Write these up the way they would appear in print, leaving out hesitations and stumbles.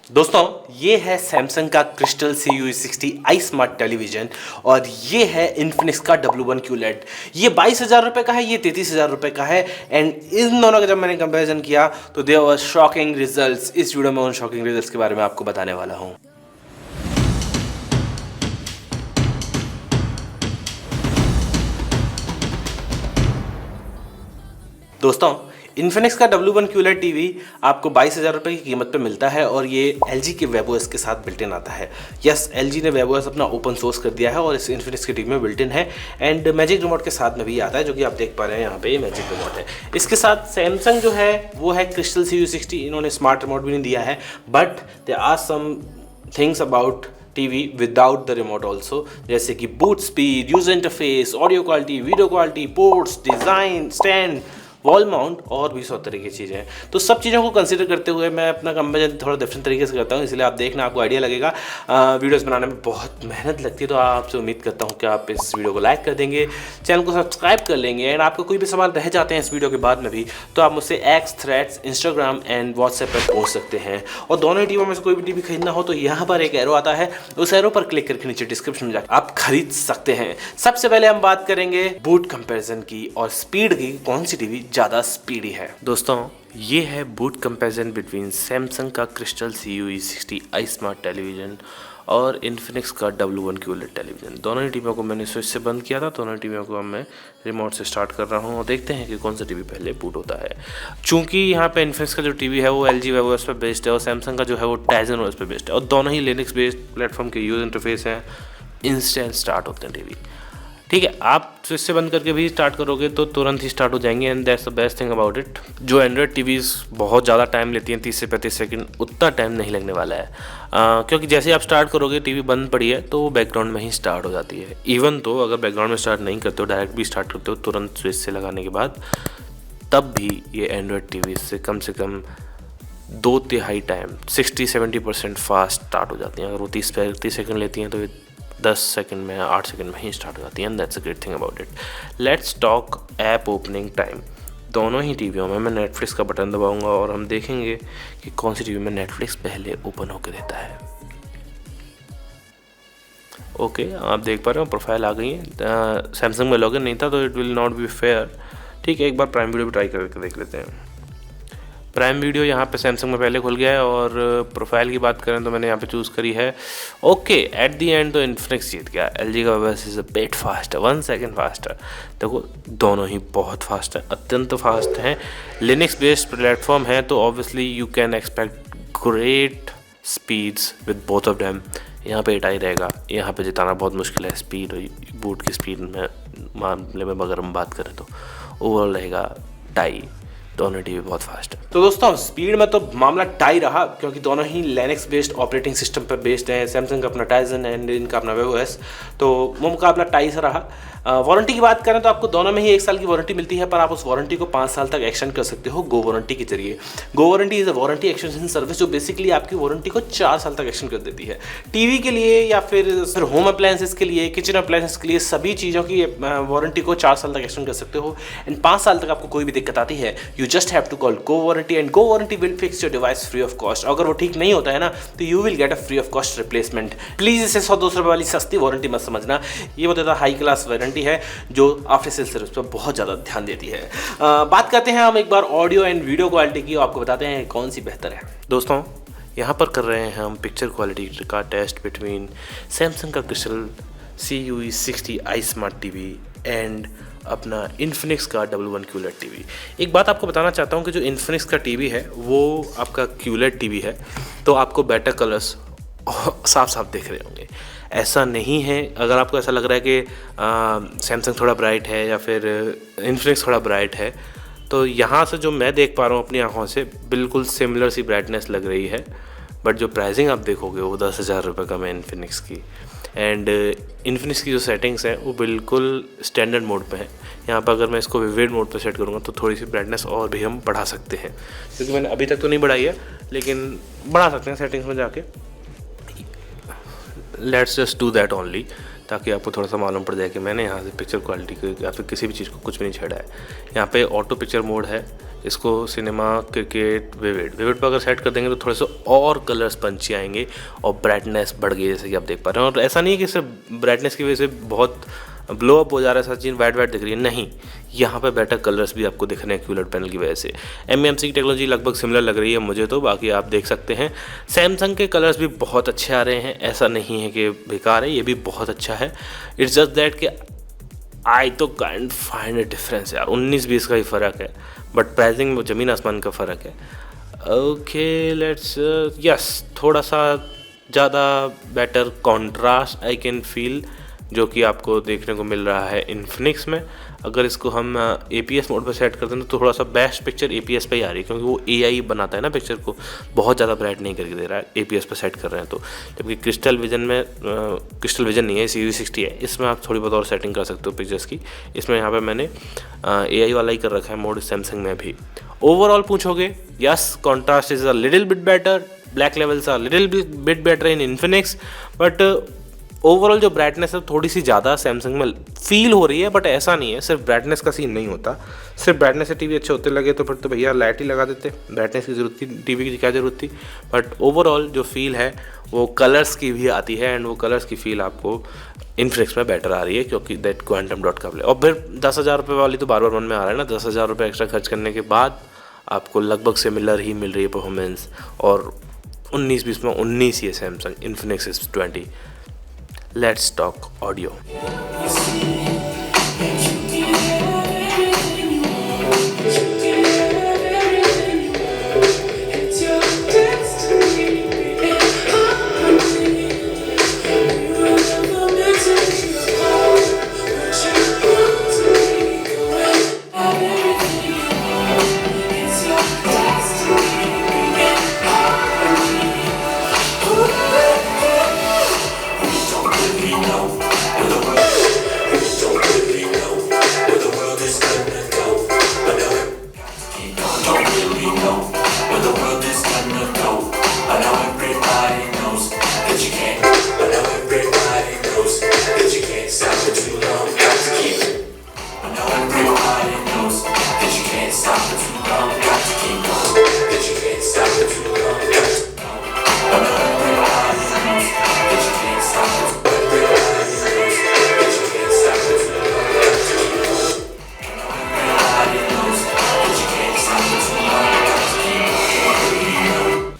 दोस्तों ये है सैमसंग का क्रिस्टल CUE60 आई स्मार्ट टेलीविजन और ये है इन्फिनिक्स का W1 QLED। ये 22,000 रुपये का है, ये 33,000 रुपये का है। एंड इन दोनों का जब मैंने कंपैरिजन किया तो देयर वर शॉकिंग रिजल्ट्स। इस वीडियो में उन शॉकिंग रिजल्ट्स के बारे में आपको बताने वाला हूँ। दोस्तों इन्फिनिक्स का W1 QLED टीवी आपको 22,000 रुपये की कीमत पे मिलता है और ये LG के वेबओएस के साथ बिल्ट इन आता है। यस, LG ने वेबओएस अपना ओपन सोर्स कर दिया है और इस इन्फिनिक्स की टीवी में बिल्ट इन है। एंड मैजिक रिमोट के साथ में भी आता है, जो कि आप देख पा रहे हैं यहाँ पे ये मैजिक रिमोट है। इसके साथ सैमसंग जो है वो है क्रिस्टल CUE60। इन्होंने स्मार्ट रिमोट भी नहीं दिया है, but there are some things about TV without the remote also, जैसे कि boot speed, user interface, audio quality, video quality, ports, design, stand, wall mount और भी 100 तरह की चीज़ें हैं। तो सब चीज़ों को कंसीडर करते हुए मैं अपना कंपैरिजन थोड़ा डिफरेंट तरीके से करता हूँ, इसलिए आप देखना, आपको आइडिया लगेगा। वीडियोस बनाने में बहुत मेहनत लगती है, तो आपसे उम्मीद करता हूँ कि आप इस वीडियो को लाइक कर देंगे, चैनल को सब्सक्राइब कर लेंगे। एंड आपको कोई भी सवाल रह जाते हैं इस वीडियो के बाद में भी, तो आप मुझसे x, threads, Instagram and WhatsApp पर पूछ सकते हैं। और दोनों ही टीवी में से कोई भी टीवी खरीदना हो तो यहाँ पर एक एरो आता है, उस एरो पर क्लिक करके नीचे डिस्क्रिप्शन में जाकर आप खरीद सकते हैं। सबसे पहले हम बात करेंगे बूट कंपैरिजन की और स्पीड की, कौन सी टीवी ज़्यादा स्पीडी है। दोस्तों ये है बूट कंपैरिजन बिटवीन सैमसंग का क्रिस्टल CUE60 आई स्मार्ट टेलीविजन और इन्फिनिक्स का W1 QLED टेलीविजन। दोनों ही टीवियों को मैंने स्विच से बंद किया था, दोनों टीवियों को अब मैं रिमोट से स्टार्ट कर रहा हूँ और देखते हैं कि कौन सा टीवी पहले बूट होता है। चूंकि यहाँ पे इन्फिनिक्स का जो टीवी है वो LG वेबओएस पे बेस्ड है और सैमसंग का जो है वो टाइजन OS पे बेस्ड है और दोनों ही लिनक्स बेस्ड प्लेटफॉर्म के यूजर इंटरफेस हैं। इंस्टेंट स्टार्ट होते हैं टीवी, ठीक है। आप स्विच से बंद करके भी स्टार्ट करोगे तो तुरंत ही स्टार्ट हो जाएंगे। And that's the best thing about it. जो एंड्रॉयड टीवीज़ बहुत ज़्यादा टाइम लेती हैं, 30 से 35 सेकंड, उतना टाइम नहीं लगने वाला है। क्योंकि जैसे आप स्टार्ट करोगे, टीवी बंद पड़ी है तो वो बैकग्राउंड में ही स्टार्ट हो जाती है। इवन तो अगर बैकग्राउंड में स्टार्ट नहीं करते हो, डायरेक्ट भी स्टार्ट करते हो तुरंत स्विच से लगाने के बाद, तब भी ये एंड्रॉयड टीवी से कम 2/3 टाइम 60-70% फास्ट स्टार्ट हो जाती हैं। अगर वो 30 सेकंड लेती हैं तो ये 10 सेकंड में, 8 सेकंड में ही स्टार्ट हो जाती है। And that's a great thing about it. Let's talk app opening time. दोनों ही टीवियों में मैं नेटफ्लिक्स का बटन दबाऊंगा और हम देखेंगे कि कौन सी टीवी में नेटफ्लिक्स पहले ओपन होकर देता है। ओके, आप देख पा रहे हो प्रोफाइल आ गई है। सैमसंग में लॉगिन नहीं था तो it will not be fair. ठीक है, एक बार प्राइम वीडियो भी ट्राई करके देख लेते हैं। प्राइम वीडियो यहाँ पे सैमसंग में पहले खुल गया है और प्रोफाइल की बात करें तो मैंने यहाँ पे चूज़ करी है। ओके, एट दी एंड तो इन्फिनिक्स जीत गया। LG का webOS is a bit faster, 1 second faster. देखो दोनों ही बहुत फास्ट है, अत्यंत फास्ट हैं। लिनक्स बेस्ड प्लेटफॉर्म है तो obviously you can expect great speeds with both of them. यहाँ पे टाई रहेगा, यहाँ पे जिताना बहुत मुश्किल है स्पीड, बूट की स्पीड में मामले में अगर हम बात करें तो ओवरऑल रहेगा टाई। दोनों टीवी बहुत फास्ट है। तो दोस्तों स्पीड में तो मामला टाई रहा, क्योंकि दोनों ही लिनक्स बेस्ड ऑपरेटिंग सिस्टम पर बेस्ड है। सैमसंग का अपना टाइजन एंड इनका अपना वेबओएस, तो वो मुकाबला टाई से रहा। वारंटी की बात करें तो आपको दोनों में ही 1 साल की वारंटी मिलती है, पर आप उस वारंटी को 5 साल तक एक्सटेंड कर सकते हो गो वारंटी के जरिए। Go Warranty is a warranty extension service जो बेसिकली आपकी वारंटी को 4 साल तक एक्सटेंड कर देती है। टीवी के लिए या फिर होम अप्लायंसेस के लिए, किचन अप्लायंसेस के लिए, सभी चीज़ों की वारंटी को 4 साल तक एक्सटेंड कर सकते हो। एंड 5 साल तक आपको कोई भी दिक्कत आती है, you just have to call go warranty and go warranty will fix your device free of cost. अगर वो ठीक नहीं होता है ना तो you will get a free of cost replacement. Please इसे 100-200 रुपये वाली सस्ती वारंटी मत समझना, ये बहुत ज़्यादा हाई क्लास वारंटी है जो आफ्टर सेल सर्विस पर बहुत ज़्यादा ध्यान देती है। बात करते हैं हम एक बार ऑडियो एंड वीडियो क्वालिटी की, आपको बताते हैं कौन सी बेहतर है। दोस्तों यहाँ पर कर रहे हैं हम पिक्चर क्वालिटी का टेस्ट बिटवीन सैमसंग का crystal CUE60 I smart TV and अपना इन्फिनिक्स का W1 QLED टीवी। एक बात आपको बताना चाहता हूँ कि जो इन्फिनिक्स का टीवी है वो आपका QLED टीवी है, तो आपको बेटर कलर्स साफ साफ दिख रहे होंगे। ऐसा नहीं है, अगर आपको ऐसा लग रहा है कि सैमसंग थोड़ा ब्राइट है या फिर इन्फिनिक्स थोड़ा ब्राइट है, तो यहाँ से जो मैं देख पा रहा हूँ अपनी आँखों से बिल्कुल सिमिलर सी ब्राइटनेस लग रही है। बट जो प्राइसिंग आप देखोगे वो 10,000 रुपये कम है इन्फिनिक्स की। एंड इन्फिनिक्स की जो सेटिंग्स हैं वो बिल्कुल स्टैंडर्ड मोड पे है। यहाँ पर अगर मैं इसको विविड मोड पे सेट करूँगा तो थोड़ी सी ब्राइटनेस और भी हम बढ़ा सकते हैं, क्योंकि मैंने अभी तक तो नहीं बढ़ाई है, लेकिन बढ़ा सकते हैं सेटिंग्स में जाके। Let's just do that only, ताकि आपको थोड़ा सा मालूम पड़ जाए कि मैंने यहाँ से पिक्चर क्वालिटी को या फिर किसी भी चीज़ को कुछ भी नहीं छेड़ा है। यहाँ पे ऑटो पिक्चर मोड है, इसको सिनेमा, क्रिकेट, विविड पर अगर सेट कर देंगे तो थोड़े से और कलर्स पंची आएंगे और ब्राइटनेस बढ़ गई, जैसे कि आप देख पा रहे हैं। और ऐसा नहीं है कि सिर्फ ब्राइटनेस की वजह से बहुत ब्लो अप हो जा रहा है, सारी चीज़ वाइट दिख रही है, नहीं, यहाँ पे बेटर कलर्स भी आपको दिख रहे हैं QLED पैनल की वजह से। MMC की टेक्नोलॉजी लगभग सिमिलर लग रही है मुझे तो, बाकी आप देख सकते हैं। सैमसंग के कलर्स भी बहुत अच्छे आ रहे हैं, ऐसा नहीं है कि बेकार है, ये भी बहुत अच्छा है। इट्स जस्ट दैट कि आई तो काइंड फाइंड अ डिफरेंस यार, 19-20 का ही फ़र्क है, बट प्राइसिंग में ज़मीन आसमान का फ़र्क है। ओके लेट्स यस, थोड़ा सा ज़्यादा better contrast I can feel, जो कि आपको देखने को मिल रहा है इन्फिनिक्स में। अगर इसको हम APS मोड पर सेट करते हैं तो थोड़ा सा बेस्ट पिक्चर APS पे ही आ रही है, क्योंकि वो AI बनाता है ना पिक्चर को, बहुत ज़्यादा ब्राइट नहीं करके दे रहा है, APS पर सेट कर रहे हैं तो। जबकि क्रिस्टल विजन में क्रिस्टल विजन नहीं है, CV60 है, इसमें आप थोड़ी बहुत और सेटिंग कर सकते हो पिक्चर्स की। इसमें यहाँ पर मैंने AI वाला ही कर रखा है मोड सैमसंग में भी। ओवरऑल पूछोगे, yes contrast is a little bit better, black levels are little bit better in Infinix, but overall जो ब्राइटनेस है थोड़ी सी ज़्यादा सैमसंग में फील हो रही है। बट ऐसा नहीं है, सिर्फ ब्राइटनेस का सीन नहीं होता, सिर्फ ब्राइटनेस से टीवी अच्छे होते लगे तो फिर तो भैया लाइट ही लगा देते, ब्राइटनेस की ज़रूरत थी, टीवी की क्या ज़रूरत थी। बट ओवरऑल जो फील है वो कलर्स की भी आती है, एंड वो कलर्स की फील आपको इन्फिनिक्स में बेटर आ रही है, क्योंकि दैट क्वांटम डॉट का प्ले। और फिर 10,000 रुपये वाली तो बार बार मन में आ रहा है ना, 10,000 रुपये एक्स्ट्रा खर्च करने के बाद आपको लगभग सिमिलर ही मिल रही है परफॉर्मेंस। और 19-20 में 19 ही है Samsung Infinix S20। Let's talk audio.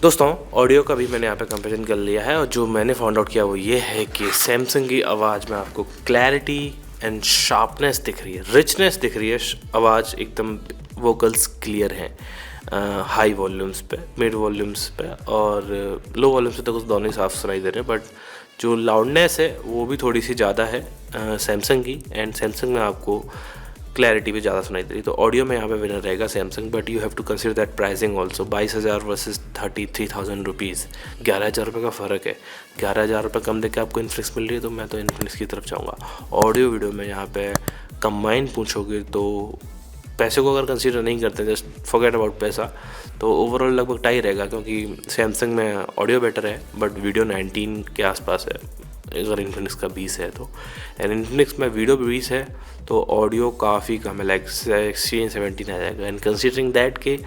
दोस्तों ऑडियो का भी मैंने यहाँ पे कंपेरिजन कर लिया है, और जो मैंने फाउंड आउट किया वो ये है कि सैमसंग की आवाज़ में आपको क्लैरिटी एंड शार्पनेस दिख रही है, रिचनेस दिख रही है, आवाज़ एकदम वोकल्स क्लियर हैं हाई वॉल्यूम्स पे, मिड वॉल्यूम्स पे और लो वॉल्यूम्स पे तो कुछ दोनों ही साफ सुनाई दे रहे हैं। बट जो लाउडनेस है वो भी थोड़ी सी ज़्यादा है सैमसंग की, एंड सैमसंग में आपको क्लैरिटी भी ज़्यादा सुनाई दे रही। तो ऑडियो में यहाँ पे विनर रहेगा Samsung, but you have to consider that pricing also. 22,000 versus 33,000 rupees, 11,000 रुपये का फ़र्क है। 11,000 रुपये कम देकर आपको इन्फिनिक्स मिल रही है, तो मैं तो इन्फिनिक्स की तरफ जाऊँगा। ऑडियो वीडियो में यहाँ पे कंबाइन पूछोगे तो पैसे को अगर कंसीडर नहीं करते, जस्ट फॉरगेट अबाउट पैसा, तो ओवरऑल लगभग टाई रहेगा, क्योंकि सैमसंग में ऑडियो बेटर है बट वीडियो 19 के आसपास है, अगर इन्फिनिक्स का 20 है तो। एंड इन्फिनिक्स में वीडियो 20 है तो ऑडियो काफ़ी कम है, लाइक 16-17 आ जाएगा। एंड कंसीडरिंग दैट के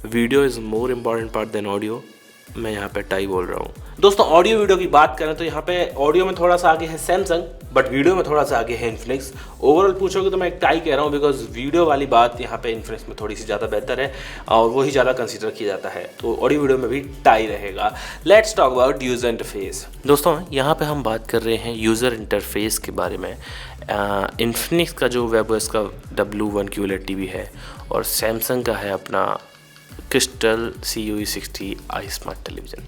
video is more important part than audio, मैं यहाँ पे टाई बोल रहा हूँ। दोस्तों ऑडियो वीडियो की बात करें तो यहाँ पे ऑडियो में थोड़ा सा आगे है सैमसंग, बट वीडियो में थोड़ा सा आगे है इन्फिनिक्स। ओवरऑल पूछोगे तो मैं एक टाई कह रहा हूँ, बिकॉज वीडियो वाली बात यहाँ पे इन्फिनिक्स में थोड़ी सी ज़्यादा बेहतर है और वही ज़्यादा कंसीडर किया जाता है, तो ऑडियो वीडियो में भी टाई रहेगा। Let's talk about user interface. दोस्तों यहाँ पे हम बात कर रहे हैं यूज़र इंटरफेस के बारे में। इन्फिनिक्स का जो वेबओएस का W1 QLED TV है और सैमसंग का है अपना क्रिस्टल CUE60 आई स्मार्ट टेलीविज़न।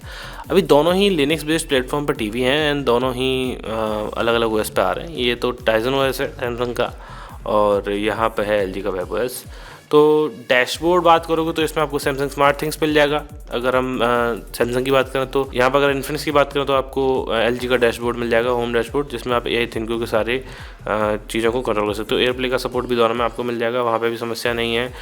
अभी दोनों ही लिनक्स बेस्ड प्लेटफॉर्म पर टीवी हैं एंड दोनों ही अलग अलग ओएस पे आ रहे हैं। ये तो टाइजन ओएस है सैमसंग का और यहाँ पे है LG का वेब ओएस। तो डैशबोर्ड बात करोगे तो इसमें आपको सैमसंग स्मार्ट थिंग्स मिल जाएगा। अगर हम सैमसंग की बात करें तो यहाँ पर अगर इन्फिनिक्स की बात करें तो आपको LG का डैशबोर्ड मिल जाएगा, होम डैशबोर्ड, जिसमें आप AI थिंकिंग के सारे चीज़ों को कंट्रोल कर सकते हो। एयरप्ले का सपोर्ट भी दोनों में आपको मिल जाएगा, वहाँ पे भी समस्या नहीं है।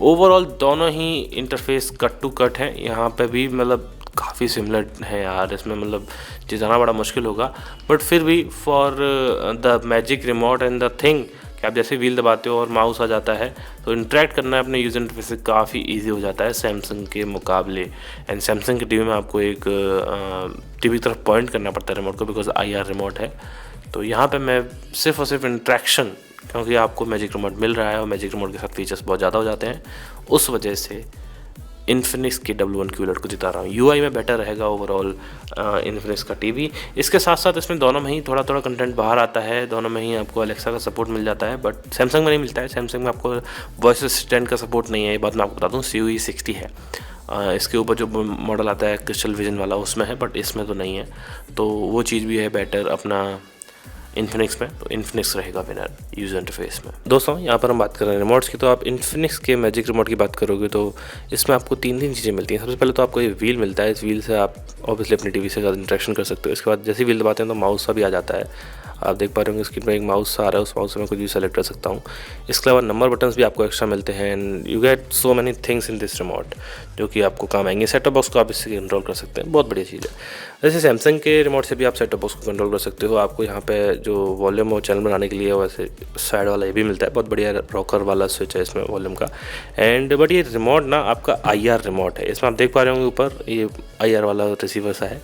ओवरऑल दोनों ही इंटरफेस कट टू कट है, यहाँ पे भी मतलब काफ़ी सिमिलर है यार, इसमें मतलब जाना बड़ा मुश्किल होगा, बट फिर भी for the magic remote and the thing कि आप जैसे व्हील दबाते हो और माउस आ जाता है तो इंटरेक्ट करना अपने यूज़र इंटरफेस से काफ़ी ईजी हो जाता है सैमसंग के मुकाबले। एंड सैमसंग की टीवी में आपको एक टीवी की तरफ पॉइंट करना पड़ता है रिमोट को, बिकॉज IR रिमोट है। तो यहाँ पे मैं सिर्फ और सिर्फ इंट्रैक्शन, क्योंकि आपको मैजिक रिमोट मिल रहा है और मैजिक रिमोट के साथ फीचर्स बहुत ज़्यादा हो जाते हैं, उस वजह से इन्फिनिक्स के W1 QLED को जिता रहा हूँ। UI में बेटर रहेगा ओवरऑल इन्फिनिक्स का टीवी। इसके साथ साथ इसमें दोनों में ही थोड़ा थोड़ा कंटेंट बाहर आता है, दोनों में ही आपको अलेक्सा का सपोर्ट मिल जाता है, बट सैमसंग में नहीं मिलता है। सैमसंग में आपको वॉइस असिस्टेंट का सपोर्ट नहीं है, ये बात मैं आपको बता दूँ। CUE 60 है, इसके ऊपर जो मॉडल आता है क्रिस्टल विजन वाला उसमें है, बट इसमें तो नहीं है। तो वो चीज़ भी है बेटर अपना इन्फिनिक्स में, तो इन्फिनिक्स रहेगा विनर यूज़र इंटरफेस में। दोस्तों यहाँ पर हम बात कर रहे हैं रिमोट्स की, तो आप इन्फिनिक्स के मैजिक रिमोट की बात करोगे तो इसमें आपको तीन चीज़ें मिलती हैं। सबसे पहले तो आपको ये व्हील मिलता है, इस व्हील से आप ऑब्वियसली अपनी टीवी से ज़्यादा इंटरेक्शन कर सकते हो। इसके बाद जैसे व्हील दबाते हैं तो माउस सा भी आ जाता है, आप देख पा रहे होंगे स्क्रीन पर एक माउस सा आ रहा है, उस माउस से मैं कुछ भी सेलेक्ट कर सकता हूँ। इसके अलावा नंबर बटन्स भी आपको एक्स्ट्रा मिलते हैं and you get so many things in this remote जो कि आपको काम आएंगे। सेट टॉप बॉक्स को आप इससे कंट्रोल कर सकते हैं, बहुत बढ़िया चीज़ है। जैसे सैमसंग के रिमोट से भी आप सेट टॉप बॉक्स को कंट्रोल कर सकते हो। आपको यहाँ पे जो वॉल्यूम और चैनल बनाने के लिए वैसे साइड वाला ये भी मिलता है, बहुत बढ़िया रॉकर वाला स्विच है इसमें वॉल्यूम का। एंड बट ये रिमोट ना आपका IR रिमोट है, इसमें आप देख पा रहे होंगे ऊपर ये IR वाला रिसीवर सा है,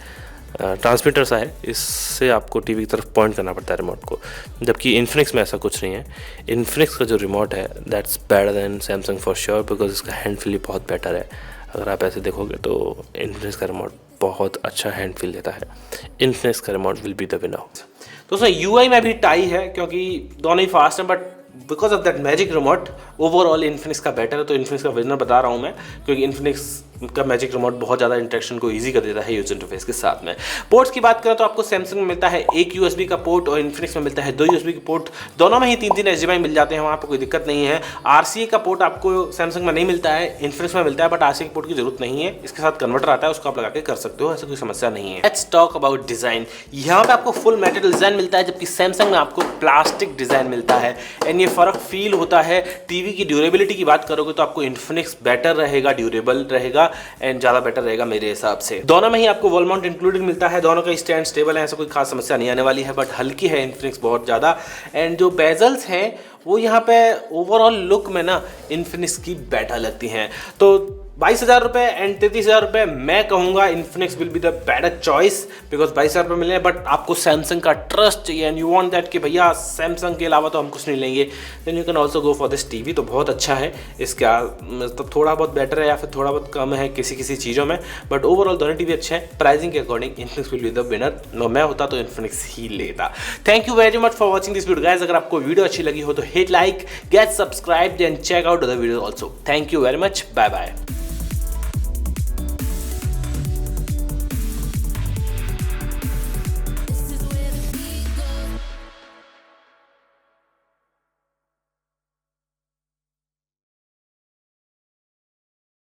ट्रांसमीटर सा है, इससे आपको टीवी की तरफ पॉइंट करना पड़ता है रिमोट को, जबकि इन्फिनिक्स में ऐसा कुछ नहीं है। इन्फिनिक्स का जो रिमोट है that's better than Samsung for sure, because इसका हैंड फील बहुत बेटर है। अगर आप ऐसे देखोगे तो इन्फिनिक्स का रिमोट बहुत अच्छा हैंड फील देता है। इन्फिनिक्स का remote will be the winner. तो उसमें UI में भी टाई है क्योंकि दोनों ही फास्ट हैं, but because of that magic remote overall Infinix का बेटर है। तो इन्फिनिक्स का विनर बता रहा हूँ मैं, क्योंकि इन्फिनिक्स का मैजिक रिमोट बहुत ज़्यादा इंटरेक्शन को इजी कर देता है यूजर इंटरफेस के साथ में। पोर्ट्स की बात करें तो आपको सैमसंग में मिलता है एक USB का पोर्ट और इन्फिनिक्स में मिलता है 2 USB के पोर्ट। दोनों में ही 3 HDMI मिल जाते हैं, वहाँ पर कोई दिक्कत नहीं है। RCA का पोर्ट आपको सैमसंग में नहीं मिलता है, इन्फिनिक्स में मिलता है, बट RCA के पोर्ट की जरूरत नहीं है। इसके साथ कन्वर्टर आता है, उसको आप लगा के कर सकते हो, ऐसा कोई समस्या नहीं है। Let's talk about design. यहाँ पे आपको फुल मेटल डिजाइन मिलता है, जबकि सैमसंग में आपको प्लास्टिक डिजाइन मिलता है एंड ये फर्क फील होता है। टीवी की ड्यूरेबिलिटी की बात करोगे तो आपको इन्फिनिक्स बेटर रहेगा, ड्यूरेबल रहेगा एंड ज़्यादा बेटर रहेगा मेरे हिसाब से। दोनों में ही आपको वॉल माउंट इंक्लूडेड मिलता है, दोनों का स्टैंड स्टेबल है, ऐसा कोई खास समस्या नहीं आने वाली है, बट हल्की है इन्फिनिक्स बहुत ज़्यादा। एंड जो बेजल्स हैं वो यहाँ पे ओवरऑल लुक में ना इन्फिनिक्स की बेटर लगती हैं। तो 22,000 रुपये एंड 33,000 रुपये मैं कहूँगा Infinix will be the better choice, because 22,000 रुपये मिले, बट आपको सैमसंग का ट्रस्ट चाहिए एंड यू वांट दैट कि भैया सैमसंग के अलावा तो हम कुछ नहीं लेंगे, then you can also go for this TV. तो बहुत अच्छा है, इसका मतलब थोड़ा बहुत बेटर है या फिर थोड़ा बहुत कम है किसी चीज़ों में, बट ओवरऑल दोनों टीवी अच्छे हैं। प्राइसिंग के according Infinix will be the winner. No मैं होता तो इन्फिनिक्स ही लेता। Thank you very much for watching this video guys. अगर आपको वीडियो अच्छी लगी हो तो hit like, get subscribe and check out other video also. Thank you very much, bye bye.